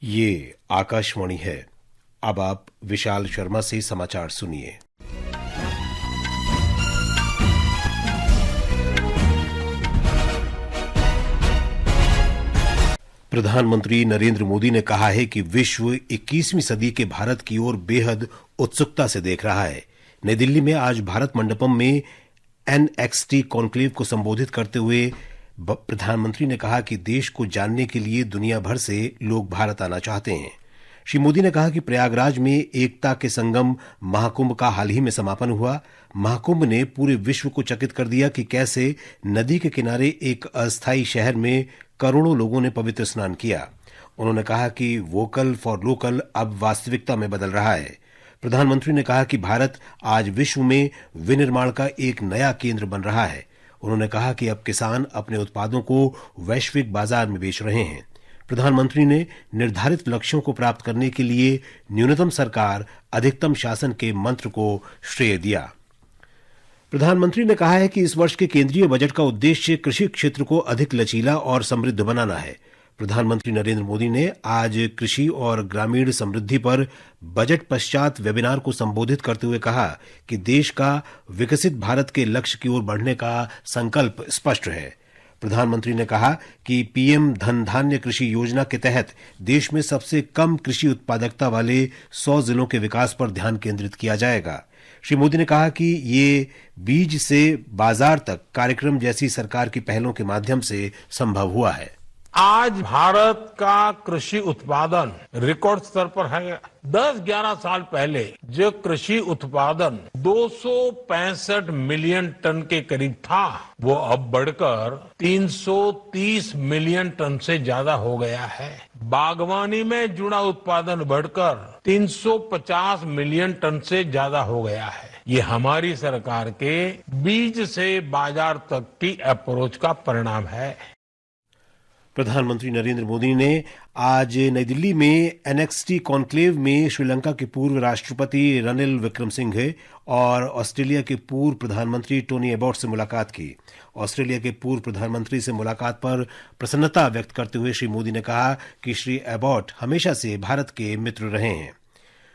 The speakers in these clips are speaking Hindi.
ये आकाशवाणी है। अब आप विशाल शर्मा से समाचार सुनिए। प्रधानमंत्री नरेंद्र मोदी ने कहा है कि विश्व 21वीं सदी के भारत की ओर बेहद उत्सुकता से देख रहा है। नई दिल्ली में आज भारत मंडपम में NXT कॉन्क्लेव को संबोधित करते हुए प्रधानमंत्री ने कहा कि देश को जानने के लिए दुनिया भर से लोग भारत आना चाहते हैं। श्री मोदी ने कहा कि प्रयागराज में एकता के संगम महाकुंभ का हाल ही में समापन हुआ। महाकुंभ ने पूरे विश्व को चकित कर दिया कि कैसे नदी के किनारे एक अस्थायी शहर में करोड़ों लोगों ने पवित्र स्नान किया। उन्होंने कहा कि वोकल फॉर लोकल अब वास्तविकता में बदल रहा है। प्रधानमंत्री ने कहा कि भारत आज विश्व में विनिर्माण का एक नया केंद्र बन रहा है। उन्होंने कहा कि अब किसान अपने उत्पादों को वैश्विक बाजार में बेच रहे हैं। प्रधानमंत्री ने निर्धारित लक्ष्यों को प्राप्त करने के लिए न्यूनतम सरकार अधिकतम शासन के मंत्र को श्रेय दिया। प्रधानमंत्री ने कहा है कि इस वर्ष के केंद्रीय बजट का उद्देश्य कृषि क्षेत्र को अधिक लचीला और समृद्ध बनाना है। प्रधानमंत्री नरेंद्र मोदी ने आज कृषि और ग्रामीण समृद्धि पर बजट पश्चात वेबिनार को संबोधित करते हुए कहा कि देश का विकसित भारत के लक्ष्य की ओर बढ़ने का संकल्प स्पष्ट है। प्रधानमंत्री ने कहा कि पीएम धन धान्य कृषि योजना के तहत देश में सबसे कम कृषि उत्पादकता वाले 100 जिलों के विकास पर ध्यान केंद्रित किया जाएगा। श्री मोदी ने कहा कि ये बीज से बाजार तक कार्यक्रम जैसी सरकार की पहलों के माध्यम से संभव हुआ है। आज भारत का कृषि उत्पादन रिकॉर्ड स्तर पर है। 10-11 साल पहले जो कृषि उत्पादन 265 मिलियन टन के करीब था, वो अब बढ़कर 330 मिलियन टन से ज्यादा हो गया है। बागवानी में जुड़ा उत्पादन बढ़कर 350 मिलियन टन से ज्यादा हो गया है। ये हमारी सरकार के बीज से बाजार तक की अप्रोच का परिणाम है। प्रधानमंत्री नरेंद्र मोदी ने आज नई दिल्ली में NXT कॉन्क्लेव में श्रीलंका के पूर्व राष्ट्रपति रनिल विक्रमसिंघे और ऑस्ट्रेलिया के पूर्व प्रधानमंत्री टोनी एबॉट से मुलाकात की। ऑस्ट्रेलिया के पूर्व प्रधानमंत्री से मुलाकात पर प्रसन्नता व्यक्त करते हुए श्री मोदी ने कहा कि श्री एबॉट हमेशा से भारत के मित्र रहे हैं।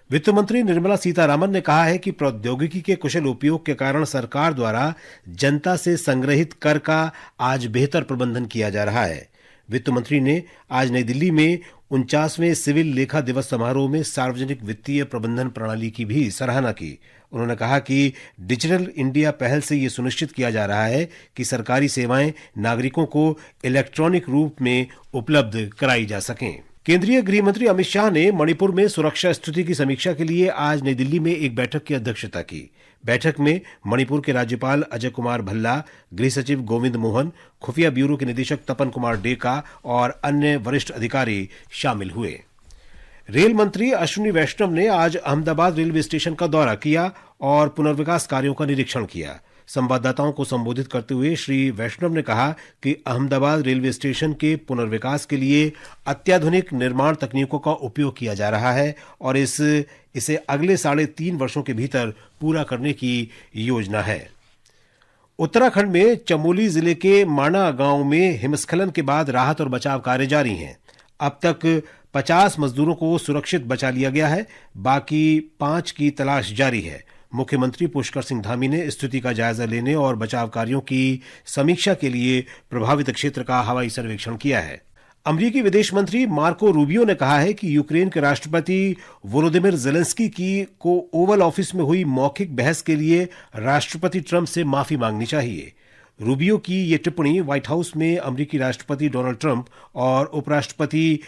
वित्त मंत्री निर्मला सीतारामन ने कहा है कि प्रौद्योगिकी के कुशल उपयोग के कारण सरकार द्वारा जनता से संग्रहित कर का आज बेहतर प्रबंधन किया जा रहा है। वित्त मंत्री ने आज नई दिल्ली में 49वें सिविल लेखा दिवस समारोह में सार्वजनिक वित्तीय प्रबंधन प्रणाली की भी सराहना की। उन्होंने कहा कि डिजिटल इंडिया पहल से ये सुनिश्चित किया जा रहा है कि सरकारी सेवाएं नागरिकों को इलेक्ट्रॉनिक रूप में उपलब्ध कराई जा सकें। केंद्रीय गृह मंत्री अमित शाह ने मणिपुर में सुरक्षा स्थिति की समीक्षा के लिए आज नई दिल्ली में एक बैठक की अध्यक्षता की। बैठक में मणिपुर के राज्यपाल अजय कुमार भल्ला, गृह सचिव गोविंद मोहन, खुफिया ब्यूरो के निदेशक तपन कुमार डेका और अन्य वरिष्ठ अधिकारी शामिल हुए। रेल मंत्री अश्विनी वैष्णव ने आज अहमदाबाद रेलवे स्टेशन का दौरा किया और पुनर्विकास कार्यों का निरीक्षण किया। संवाददाताओं को संबोधित करते हुए श्री वैष्णव ने कहा कि अहमदाबाद रेलवे स्टेशन के पुनर्विकास के लिए अत्याधुनिक निर्माण तकनीकों का उपयोग किया जा रहा है और इसे अगले 3.5 वर्षों के भीतर पूरा करने की योजना है। उत्तराखंड में चमोली जिले के माणा गांव में हिमस्खलन के बाद राहत और बचाव कार्य जारी हैं। अब तक 50 मजदूरों को सुरक्षित बचा लिया गया है, बाकी 5 की तलाश जारी है। मुख्यमंत्री पुष्कर सिंह धामी ने स्थिति का जायजा लेने और बचाव कार्यों की समीक्षा के लिए प्रभावित क्षेत्र का हवाई सर्वेक्षण किया है। अमेरिकी विदेश मंत्री मार्को रूबियो ने कहा है कि यूक्रेन के राष्ट्रपति वोलोदिमिर जेलेंस्की को ओवल ऑफिस में हुई मौखिक बहस के लिए राष्ट्रपति ट्रंप से माफी मांगनी चाहिए। रूबियो की ये टिप्पणी व्हाइट हाउस में अमेरिकी राष्ट्रपति डोनाल्ड ट्रंप और उपराष्ट्रपति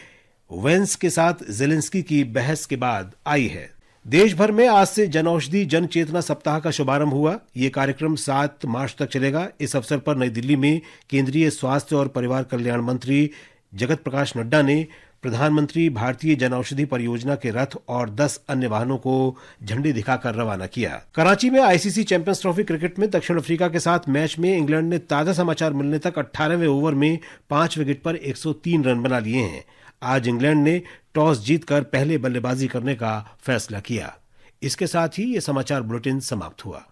वेंस के साथ जेलेंस्की की बहस के बाद आई है। देश भर में आज से जनऔषधि जन चेतना सप्ताह का शुभारंभ हुआ। ये कार्यक्रम 7 मार्च तक चलेगा। इस अवसर पर नई दिल्ली में केंद्रीय स्वास्थ्य और परिवार कल्याण मंत्री जगत प्रकाश नड्डा ने प्रधानमंत्री भारतीय जनऔषधि परियोजना के रथ और 10 अन्य वाहनों को झंडी दिखाकर रवाना किया। कराची में आईसीसी चैंपियंस ट्रॉफी क्रिकेट में दक्षिण अफ्रीका के साथ मैच में इंग्लैंड ने ताजा समाचार मिलने तक 18वें ओवर में 5 विकेट पर 103 रन बना लिए हैं। आज इंग्लैंड ने टॉस जीतकर पहले बल्लेबाजी करने का फैसला किया। इसके साथ ही ये समाचार बुलेटिन समाप्त हुआ।